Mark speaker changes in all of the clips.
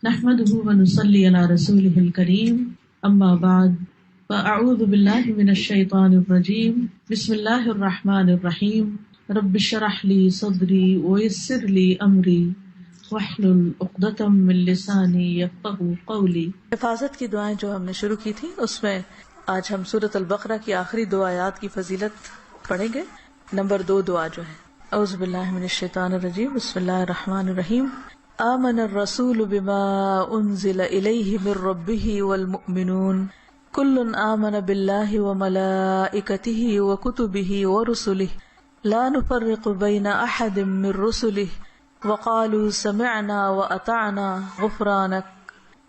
Speaker 1: نحمده ونصلي على رسوله الكريم اما بعد فاعوذ بالله من الشيطان الرجيم بسم الله الرحمن الرحيم رب اشرح لي صدري ويسر لي امري واحلل عقدة من لساني يفقهوا قولي۔
Speaker 2: حفاظت کی دعائیں جو ہم نے شروع کی تھی اس میں آج ہم سورۃ البقرہ کی آخری دو آیات کی فضیلت پڑھیں گے۔ نمبر 2 دعا جو ہے اعوذ باللہ من الشیطان الرجیم بسم اللہ الرحمن الرحیم آمن الرسول بما انزل الیہ من ربہ والمؤمنون کل آمن باللہ وملائکتہ وکتبہ ورسلہ لا نفرق بین احد من رسلہ وقالوا سمعنا واطعنا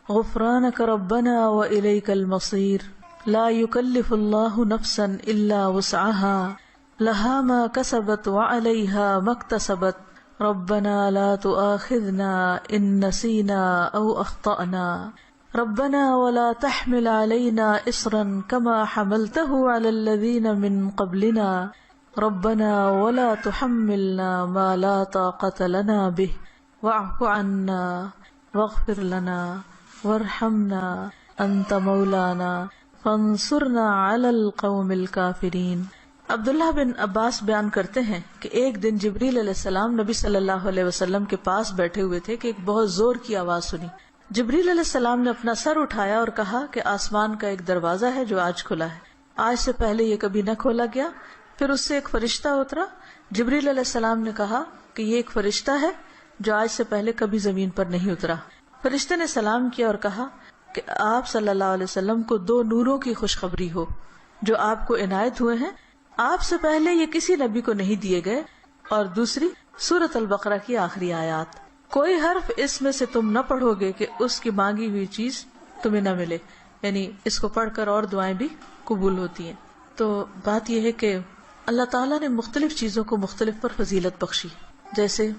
Speaker 2: غفرانک ربنا والیک المصیر لا یکلف اللہ نفسا الا وسعها لها ما كسبت وعليها ما اكتسبت ربنا لا تؤاخذنا إن نسينا أو أخطأنا ربنا ولا تحمل علينا إصرا كما حملته على الذين من قبلنا ربنا ولا تحملنا ما لا طاقة لنا به واعف عنا واغفر لنا وارحمنا أنت مولانا فانصرنا على القوم الكافرين۔ عبداللہ بن عباس بیان کرتے ہیں کہ ایک دن جبریل علیہ السلام نبی صلی اللہ علیہ وسلم کے پاس بیٹھے ہوئے تھے کہ ایک بہت زور کی آواز سنی۔ جبریل علیہ السلام نے اپنا سر اٹھایا اور کہا کہ آسمان کا ایک دروازہ ہے جو آج کھلا ہے، آج سے پہلے یہ کبھی نہ کھولا گیا۔ پھر اس سے ایک فرشتہ اترا۔ جبریل علیہ السلام نے کہا کہ یہ ایک فرشتہ ہے جو آج سے پہلے کبھی زمین پر نہیں اترا۔ فرشتے نے سلام کیا اور کہا کہ آپ صلی اللہ علیہ وسلم کو 2 نوروں کی خوشخبری ہو جو آپ کو عنایت ہوئے ہیں، آپ سے پہلے یہ کسی نبی کو نہیں دیے گئے، اور دوسری سورۃ البقرہ کی آخری آیات، کوئی حرف اس میں سے تم نہ پڑھو گے کہ اس کی مانگی ہوئی چیز تمہیں نہ ملے، یعنی اس کو پڑھ کر اور دعائیں بھی قبول ہوتی ہیں۔ تو بات یہ ہے کہ اللہ تعالیٰ نے مختلف چیزوں کو مختلف پر فضیلت بخشی، جیسے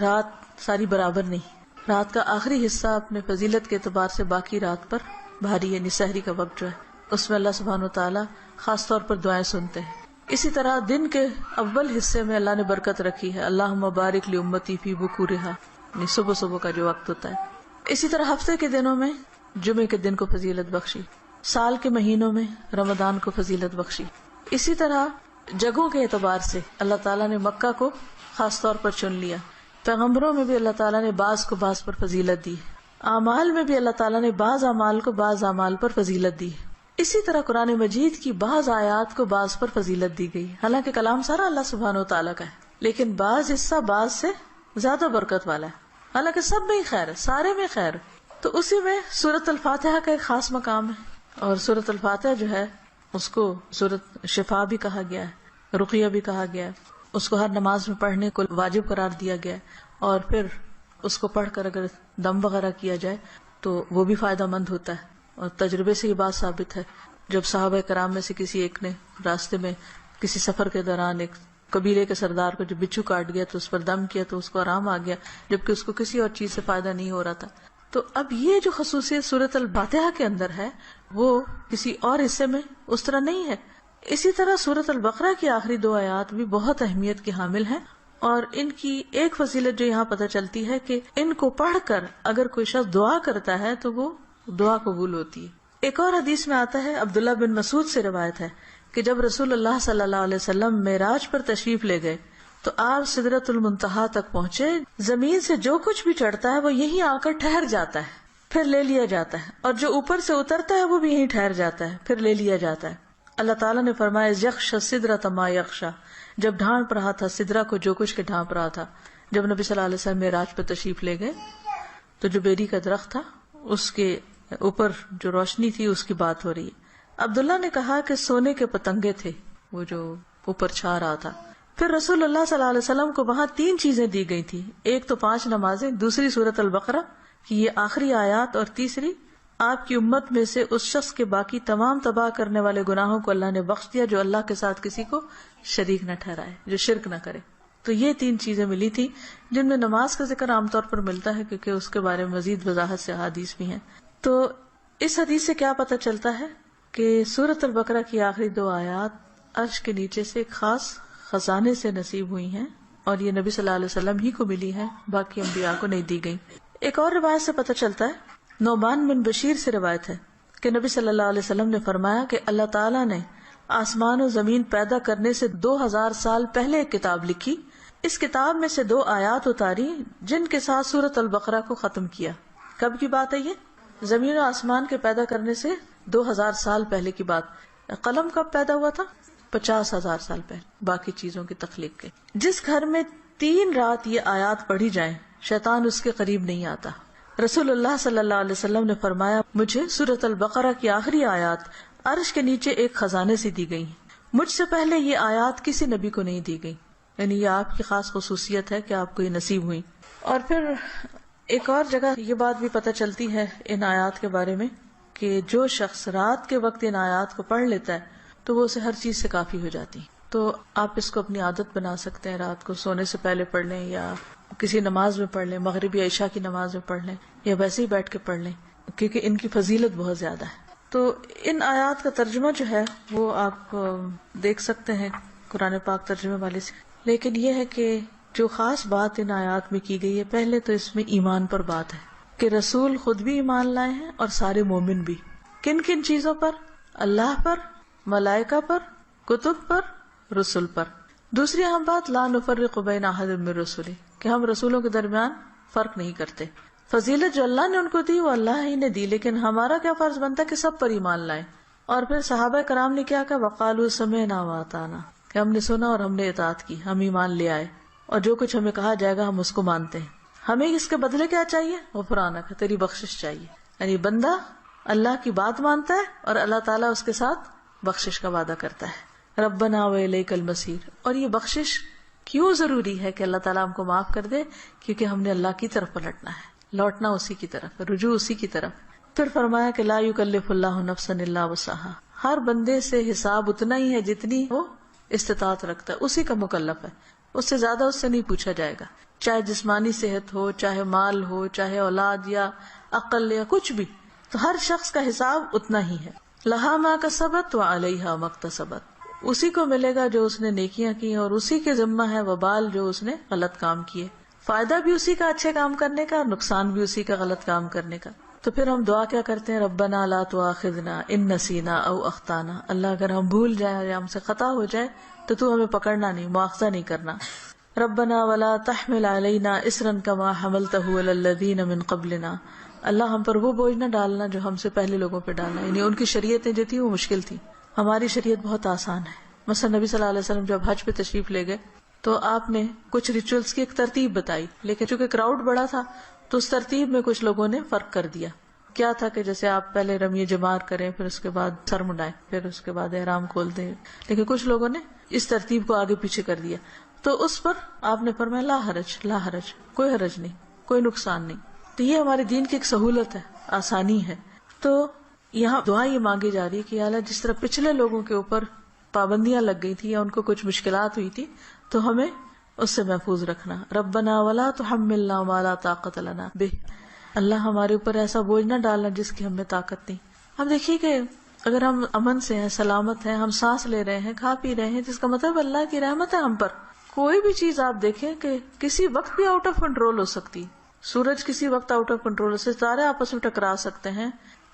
Speaker 2: رات ساری برابر نہیں، رات کا آخری حصہ اپنے فضیلت کے اعتبار سے باقی رات پر بھاری، یعنی سحری کا وقت جو ہے اس میں اللہ سبحانہ و تعالیٰ خاص طور پر دعائیں سنتے ہیں۔ اسی طرح دن کے اول حصے میں اللہ نے برکت رکھی ہے، اللہم بارک لی امتی فی بکورہا، یعنی صبح صبح کا جو وقت ہوتا ہے۔ اسی طرح ہفتے کے دنوں میں جمعے کے دن کو فضیلت بخشی، سال کے مہینوں میں رمضان کو فضیلت بخشی۔ اسی طرح جگہوں کے اعتبار سے اللہ تعالیٰ نے مکہ کو خاص طور پر چن لیا، پیغمبروں میں بھی اللہ تعالیٰ نے بعض کو بعض پر فضیلت دی، اعمال میں بھی اللہ تعالیٰ نے بعض اعمال کو بعض اعمال پر فضیلت دی۔ اسی طرح قرآن مجید کی بعض آیات کو بعض پر فضیلت دی گئی، حالانکہ کلام سارا اللہ سبحانہ و تعالیٰ کا ہے، لیکن بعض حصہ بعض سے زیادہ برکت والا ہے، حالانکہ سب میں ہی خیر ہے، سارے میں خیر ہے۔ تو اسی میں سورۃ الفاتحہ کا ایک خاص مقام ہے، اور سورۃ الفاتحہ جو ہے اس کو سورۃ شفا بھی کہا گیا ہے، رقیہ بھی کہا گیا ہے، اس کو ہر نماز میں پڑھنے کو واجب قرار دیا گیا ہے، اور پھر اس کو پڑھ کر اگر دم وغیرہ کیا جائے تو وہ بھی فائدہ مند ہوتا ہے، اور تجربے سے یہ بات ثابت ہے۔ جب صحابہ کرام میں سے کسی ایک نے راستے میں کسی سفر کے دوران ایک قبیلے کے سردار کو جو بچھو کاٹ گیا تو اس پر دم کیا تو اس کو آرام آ گیا، جبکہ اس کو کسی اور چیز سے فائدہ نہیں ہو رہا تھا۔ تو اب یہ جو خصوصیت سورۃ الفاتحہ کے اندر ہے وہ کسی اور حصے میں اس طرح نہیں ہے۔ اسی طرح سورۃ البقرہ کی آخری 2 آیات بھی بہت اہمیت کی حامل ہیں، اور ان کی ایک فضیلت جو یہاں پتہ چلتی ہے کہ ان کو پڑھ کر اگر کوئی شخص دعا کرتا ہے تو وہ دعا قبول ہوتی ہے۔ ایک اور حدیث میں آتا ہے، عبداللہ بن مسعود سے روایت ہے کہ جب رسول اللہ صلی اللہ علیہ وسلم معراج پر تشریف لے گئے تو آپ سدرۃ المنتہا تک پہنچے، زمین سے جو کچھ بھی چڑھتا ہے وہ یہیں آ کر ٹھہر جاتا ہے، پھر لے لیا جاتا ہے، اور جو اوپر سے اترتا ہے وہ بھی یہیں ٹھہر جاتا ہے، پھر لے لیا جاتا ہے۔ اللہ تعالیٰ نے فرمایا یخش السدرۃ ما یخشی، جب ڈھانپ رہا تھا سدرہ کو جو کچھ کے ڈھانپ رہا تھا۔ جب نبی صلی اللہ علیہ وسلم معراج پر تشریف لے گئے تو جو بیری کا درخت تھا اس کے اوپر جو روشنی تھی اس کی بات ہو رہی ہے۔ عبداللہ نے کہا کہ سونے کے پتنگے تھے وہ جو اوپر چھا رہا تھا۔ پھر رسول اللہ صلی اللہ علیہ وسلم کو وہاں 3 چیزیں دی گئی تھی، ایک تو 5 نمازیں، دوسری سورۃ البقرہ کی یہ آخری آیات، اور تیسری آپ کی امت میں سے اس شخص کے باقی تمام تباہ کرنے والے گناہوں کو اللہ نے بخش دیا جو اللہ کے ساتھ کسی کو شریک نہ ٹھہرائے، جو شرک نہ کرے۔ تو یہ 3 چیزیں ملی تھی جن میں نماز کا ذکر عام طور پر ملتا ہے کیونکہ اس کے بارے میں مزید وضاحت سے احادیث بھی ہیں۔ تو اس حدیث سے کیا پتہ چلتا ہے کہ سورۃ البقرہ کی آخری 2 آیات عرش کے نیچے سے ایک خاص خزانے سے نصیب ہوئی ہیں، اور یہ نبی صلی اللہ علیہ وسلم ہی کو ملی ہے، باقی انبیاء کو نہیں دی گئی۔ ایک اور روایت سے پتہ چلتا ہے، نعمان بن بشیر سے روایت ہے کہ نبی صلی اللہ علیہ وسلم نے فرمایا کہ اللہ تعالیٰ نے آسمان و زمین پیدا کرنے سے 2000 سال پہلے ایک کتاب لکھی، اس کتاب میں سے 2 آیات اتاری جن کے ساتھ سورۃ البقرہ کو ختم کیا۔ کب کی بات ہے یہ؟ زمین و آسمان کے پیدا کرنے سے 2000 سال پہلے کی بات۔ قلم کب پیدا ہوا تھا؟ 50,000 سال پہلے، باقی چیزوں کی تخلیق کے۔ جس گھر میں 3 رات یہ آیات پڑھی جائیں شیطان اس کے قریب نہیں آتا۔ رسول اللہ صلی اللہ علیہ وسلم نے فرمایا، مجھے سورۃ البقرہ کی آخری آیات عرش کے نیچے ایک خزانے سے دی گئی، مجھ سے پہلے یہ آیات کسی نبی کو نہیں دی گئی، یعنی یہ آپ کی خاص خصوصیت ہے کہ آپ کو یہ نصیب ہوئی۔ اور پھر ایک اور جگہ یہ بات بھی پتہ چلتی ہے ان آیات کے بارے میں کہ جو شخص رات کے وقت ان آیات کو پڑھ لیتا ہے تو وہ اسے ہر چیز سے کافی ہو جاتی۔ تو آپ اس کو اپنی عادت بنا سکتے ہیں، رات کو سونے سے پہلے پڑھ لیں یا کسی نماز میں پڑھ لیں، مغرب یا عشاء کی نماز میں پڑھ لیں یا ویسے ہی بیٹھ کے پڑھ لیں، کیونکہ ان کی فضیلت بہت زیادہ ہے۔ تو ان آیات کا ترجمہ جو ہے وہ آپ دیکھ سکتے ہیں قرآن پاک ترجمے والے سے، لیکن یہ ہے کہ جو خاص بات ان آیات میں کی گئی ہے، پہلے تو اس میں ایمان پر بات ہے کہ رسول خود بھی ایمان لائے ہیں اور سارے مومن بھی۔ کن کن چیزوں پر؟ اللہ پر، ملائکہ پر، کتب پر، رسول پر۔ دوسری اہم بات، لا نفرق بین احد من رسلہ، کہ ہم رسولوں کے درمیان فرق نہیں کرتے۔ فضیلت جو اللہ نے ان کو دی وہ اللہ ہی نے دی، لیکن ہمارا کیا فرض بنتا ہے کہ سب پر ایمان لائیں۔ اور پھر صحابہ کرام نے کیا کہا، وقالوا سمعنا واطعنا، کہ ہم نے سنا اور ہم نے اطاعت کی، ہم ایمان لے آئے اور جو کچھ ہمیں کہا جائے گا ہم اس کو مانتے ہیں۔ ہمیں اس کے بدلے کیا چاہیے؟ غفرانک، تیری بخشش چاہیے۔ یعنی بندہ اللہ کی بات مانتا ہے اور اللہ تعالیٰ اس کے ساتھ بخشش کا وعدہ کرتا ہے۔ ربنا وإلیک المصیر۔ اور یہ بخشش کیوں ضروری ہے کہ اللہ تعالیٰ ہم کو معاف کر دے؟ کیونکہ ہم نے اللہ کی طرف پلٹنا ہے، لوٹنا اسی کی طرف، رجوع اسی کی طرف۔ پھر فرمایا کہ لا یکلف اللہ نفسا الا وسعها، ہر بندے سے حساب اتنا ہی ہے جتنی وہ استطاعت رکھتا ہے، اسی کا مکلف ہے، اس سے زیادہ اس سے نہیں پوچھا جائے گا، چاہے جسمانی صحت ہو، چاہے مال ہو، چاہے اولاد یا عقل یا کچھ بھی، تو ہر شخص کا حساب اتنا ہی ہے۔ لہا ما کسبت وعلیہا ما اکتسبت، اسی کو ملے گا جو اس نے نیکیاں کی اور اسی کے ذمہ ہے وبال جو اس نے غلط کام کیے، فائدہ بھی اسی کا اچھے کام کرنے کا اور نقصان بھی اسی کا غلط کام کرنے کا۔ تو پھر ہم دعا کیا کرتے ہیں، ربنا لا تؤاخذنا ان نسینا او اخطانا، اللہ اگر ہم بھول جائیں یا ہم سے خطا ہو جائے تو تو ہمیں پکڑنا نہیں، مؤاخذہ نہیں کرنا۔ ربنا ولا تحمل علینا اصرا کما حملتہ علی الذین من قبلنا، اللہ ہم پر وہ بوجھ نہ ڈالنا جو ہم سے پہلے لوگوں پہ ڈالنا، یعنی ان کی شریعتیں جو تھی وہ مشکل تھی، ہماری شریعت بہت آسان ہے۔ مثلا نبی صلی اللہ علیہ وسلم جب حج پہ تشریف لے گئے تو آپ نے کچھ ریچولز کی ایک ترتیب بتائی، لیکن چونکہ کراؤڈ بڑا تھا تو اس ترتیب میں کچھ لوگوں نے فرق کر دیا۔ کیا تھا کہ جیسے آپ پہلے رمی جمار کریں، پھر اس کے بعد سر منڈائیں، پھر اس کے بعد احرام کھول دیں، لیکن کچھ لوگوں نے اس ترتیب کو آگے پیچھے کر دیا، تو اس پر آپ نے فرمایا لا حرج، لا حرج، کوئی حرج نہیں، کوئی نقصان نہیں۔ تو یہ ہمارے دین کی ایک سہولت ہے، آسانی ہے۔ تو یہاں دعا یہ مانگی جا رہی ہے کہ اللہ جس طرح پچھلے لوگوں کے اوپر پابندیاں لگ گئی تھی یا ان کو کچھ مشکلات ہوئی تھی تو ہمیں اس سے محفوظ رکھنا۔ ربنا ولا تحملنا ما لا طاقت لنا بہ، اللہ ہمارے اوپر ایسا بوجھ نہ ڈالنا جس کی ہمیں طاقت نہیں۔ ہم دیکھیے کہ اگر ہم امن سے ہیں، سلامت ہیں، ہم سانس لے رہے ہیں، کھا پی رہے ہیں، جس کا مطلب اللہ کی رحمت ہے ہم پر۔ کوئی بھی چیز آپ دیکھیں کہ کسی وقت بھی آؤٹ آف کنٹرول ہو سکتی، سورج کسی وقت آؤٹ آف کنٹرول ہو سکتا ہے، ستارے آپس میں ٹکرا سکتے ہیں،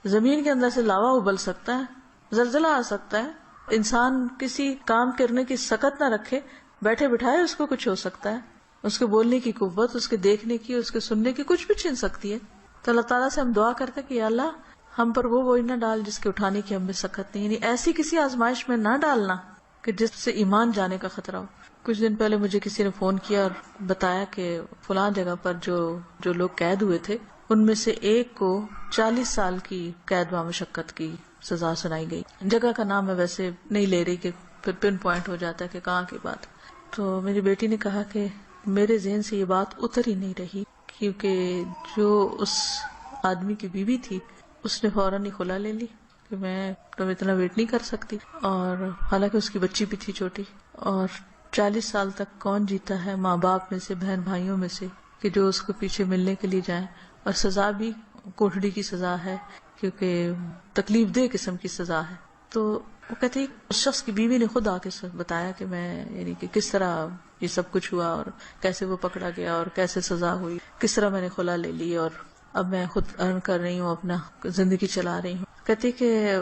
Speaker 2: زمین کے اندر سے لاوا ابل سکتا ہے، زلزلہ آ سکتا ہے، انسان کسی کام کرنے کی سکت نہ رکھے، بیٹھے بٹھائے اس کو کچھ ہو سکتا ہے، اس کے بولنے کی قوت، اس کے دیکھنے کی، اس کے سننے کی کچھ بھی چھن سکتی ہے۔ تو اللہ تعالیٰ سے ہم دعا کرتے کہ یا اللہ ہم پر وہ بوجھ نہ ڈال جس کے اٹھانے کی ہم میں سکت نہیں، یعنی ایسی کسی آزمائش میں نہ ڈالنا کہ جس سے ایمان جانے کا خطرہ ہو۔ کچھ دن پہلے مجھے کسی نے فون کیا اور بتایا کہ فلاں جگہ پر جو لوگ قید ہوئے تھے ان میں سے ایک کو 40 سال کی قید و مشقت کی سزا سنائی گئی۔ جگہ کا نام میں ویسے نہیں لے رہی کہ پھر پن پوائنٹ ہو جاتا ہے کہ کہاں کی بات۔ تو میری بیٹی نے کہا کہ میرے ذہن سے یہ بات اتر ہی نہیں رہی، کیونکہ جو اس آدمی کی بیوی تھی اس نے فوراً ہی خلا لے لی کہ میں تم اتنا ویٹ نہیں کر سکتی، اور حالانکہ اس کی بچی بھی تھی چھوٹی، اور 40 سال تک کون جیتا ہے ماں باپ میں سے، بہن بھائیوں میں سے، کہ جو اس کو پیچھے ملنے کے لیے جائیں، اور سزا بھی کوٹڑی کی سزا ہے کیونکہ تکلیف دہ قسم کی سزا ہے۔ تو وہ کہتے ہیں اس شخص کی بیوی نے خود آ کے بتایا کہ میں یعنی کہ کس طرح یہ سب کچھ ہوا اور کیسے وہ پکڑا گیا اور کیسے سزا ہوئی، کس طرح میں نے خلا لے لی اور اب میں خود ارن کر رہی ہوں، اپنا زندگی چلا رہی ہوں. کہتی کہ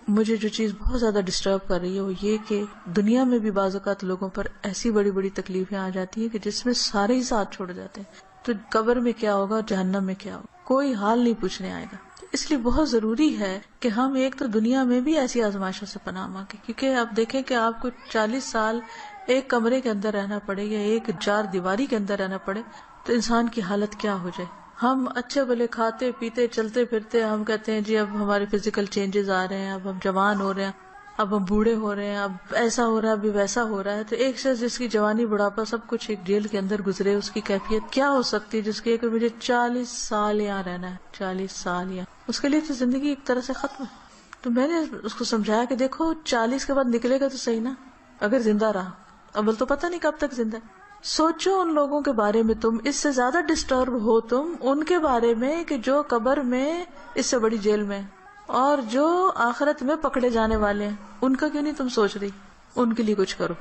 Speaker 2: مجھے جو چیز بہت زیادہ ڈسٹرب کر رہی ہے وہ یہ کہ دنیا میں بھی بعض اوقات لوگوں پر ایسی بڑی بڑی تکلیفیں آ جاتی ہیں کہ جس میں سارے ہی ساتھ چھوڑ جاتے ہیں، تو قبر میں کیا ہوگا، جہنم میں کیا ہوگا، کوئی حال نہیں پوچھنے آئے گا. اس لیے بہت ضروری ہے کہ ہم ایک تو دنیا میں بھی ایسی آزمائشوں سے پناہ مانگیں، کیونکہ آپ دیکھیں کہ آپ کو 40 سال ایک کمرے کے اندر رہنا پڑے یا ایک 4 دیواری کے اندر رہنا پڑے تو انسان کی حالت کیا ہو جائے. ہم اچھے بھلے کھاتے پیتے چلتے پھرتے، ہم کہتے ہیں جی اب ہمارے فزیکل چینجز آ رہے ہیں، اب ہم جوان ہو رہے ہیں، اب ہم بوڑھے ہو رہے ہیں، اب ایسا ہو رہا ہے، ابھی ویسا ہو رہا ہے. تو ایک شخص جس کی جوانی بڑھاپا سب کچھ ایک جیل کے اندر گزرے، اس کی کیفیت کیا ہو سکتی ہے جس کی کہ مجھے 40 سال یہاں رہنا ہے، 40 سال یہاں. اس کے لیے تو زندگی ایک طرح سے ختم ہے. تو میں نے اس کو سمجھایا کہ دیکھو 40 کے بعد نکلے گا تو صحیح نا، اگر زندہ رہا، اول تو پتہ نہیں کب تک زندہ ہے. سوچو ان لوگوں کے بارے میں، تم اس سے زیادہ ڈسٹرب ہو تم ان کے بارے میں کہ جو قبر میں اس سے بڑی جیل میں اور جو آخرت میں پکڑے جانے والے ہیں. ان کا کیوں نہیں تم سوچ رہی؟ ان کے لیے کچھ کرو.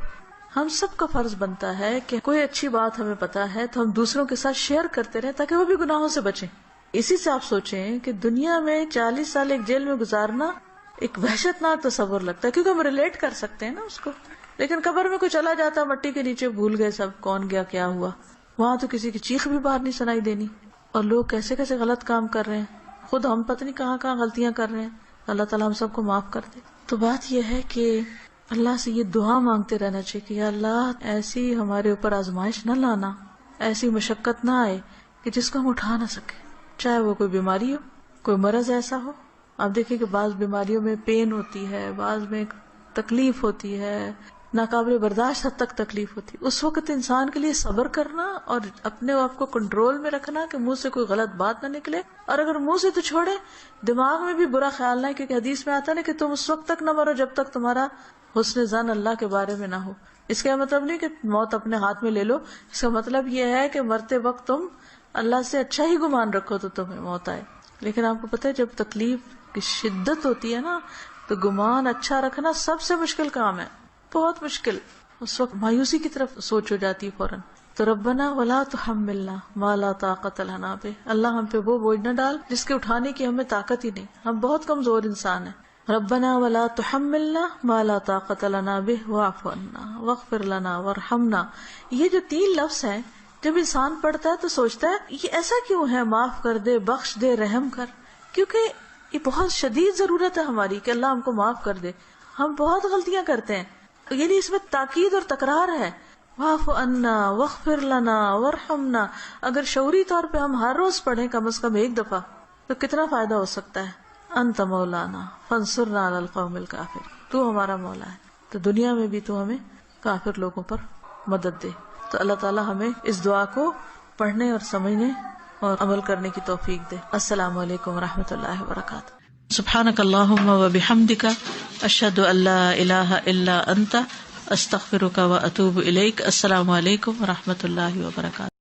Speaker 2: ہم سب کا فرض بنتا ہے کہ کوئی اچھی بات ہمیں پتا ہے تو ہم دوسروں کے ساتھ شیئر کرتے رہیں تاکہ وہ بھی گناہوں سے بچیں. اسی سے آپ سوچیں کہ دنیا میں 40 سال ایک جیل میں گزارنا ایک وحشت ناک تصور لگتا ہے، کیونکہ ہم ریلیٹ کر سکتے ہیں نا اس کو. لیکن قبر میں کوئی چلا جاتا مٹی کے نیچے، بھول گئے سب کون گیا کیا ہوا. وہاں تو کسی کی چیخ بھی باہر نہیں سنائی دینی، اور لوگ کیسے کیسے غلط کام کر رہے ہیں، خود ہم پتہ نہیں کہاں کہاں غلطیاں کر رہے ہیں. اللہ تعالیٰ ہم سب کو معاف کر دے. تو بات یہ ہے کہ اللہ سے یہ دعا مانگتے رہنا چاہیے کہ یا اللہ ایسی ہمارے اوپر آزمائش نہ لانا، ایسی مشقت نہ آئے کہ جس کو ہم اٹھا نہ سکے، چاہے وہ کوئی بیماری ہو، کوئی مرض ایسا ہو. آپ دیکھیں کہ بعض بیماریوں میں پین ہوتی ہے، بعض میں تکلیف ہوتی ہے، ناقابل برداشت حد تک تکلیف ہوتی. اس وقت انسان کے لیے صبر کرنا اور اپنے آپ کو کنٹرول میں رکھنا کہ منہ سے کوئی غلط بات نہ نکلے، اور اگر منہ سے تو چھوڑے دماغ میں بھی برا خیال نہ، کیونکہ حدیث میں آتا نا کہ تم اس وقت تک نہ مرو جب تک تمہارا حسن ظن اللہ کے بارے میں نہ ہو. اس کا مطلب نہیں کہ موت اپنے ہاتھ میں لے لو، اس کا مطلب یہ ہے کہ مرتے وقت تم اللہ سے اچھا ہی گمان رکھو تو تمہیں موت آئے. لیکن آپ کو پتہ ہے جب تکلیف کی شدت ہوتی ہے نا تو گمان اچھا رکھنا سب سے مشکل کام ہے، بہت مشکل. اس وقت مایوسی کی طرف سوچ ہو جاتی ہے فوراً. تو ربنا ولا تحملنا ما لا طاقت لنا به، اللہ ہم پہ وہ بوجھ نہ ڈال جس کے اٹھانے کی ہمیں طاقت ہی نہیں، ہم بہت کمزور انسان ہیں. ربنا ولا تحملنا ما لا طاقت لنا به واعف عنا واغفر لنا وارحمنا. یہ جو 3 لفظ ہیں جب انسان پڑھتا ہے تو سوچتا ہے یہ ایسا کیوں ہے، معاف کر دے، بخش دے، رحم کر، کیونکہ یہ بہت شدید ضرورت ہے ہماری کہ اللہ ہم کو معاف کر دے. ہم بہت غلطیاں کرتے ہیں، یعنی اس میں تاکید اور تکرار ہے. واعف عنا واغفر لنا وارحمنا. اگر شعوری طور پہ ہم ہر روز پڑھیں کم از کم ایک دفعہ تو کتنا فائدہ ہو سکتا ہے. انت مولانا فانصرنا علی القوم الکافر، تو ہمارا مولا ہے تو دنیا میں بھی تو ہمیں کافر لوگوں پر مدد دے. تو اللہ تعالی ہمیں اس دعا کو پڑھنے اور سمجھنے اور عمل کرنے کی توفیق دے. السلام علیکم ورحمۃ اللہ وبرکاتہ.
Speaker 1: سبحانک اللہم وبحمدک، اشہد ان لا الہ الا انت، استغفرک واتوب الیک. السلام علیکم ورحمۃ اللہ وبرکاتہ.